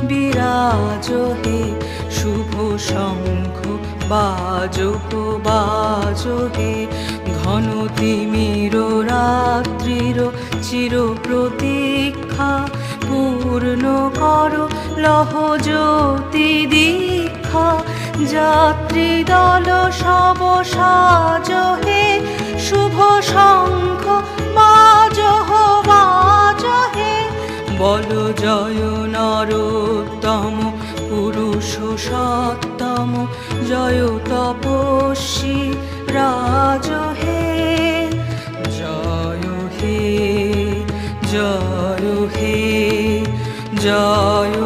বিরাজ হে, শুভ শঙ্খ বাজো বাজো হে। ঘন তিমির রাত্রির চির প্রতীক্ষা পূর্ণ করো লহ জ্যোতি দীক্ষা। যাত্রী দল সব সাজ হে, শুভ শঙ্খ বাজো হে। বল জয় নরোত্তম পুরুষ সত্তম, জয় তপস্বী রাজ হে। জয় হে, জয় হে, জয়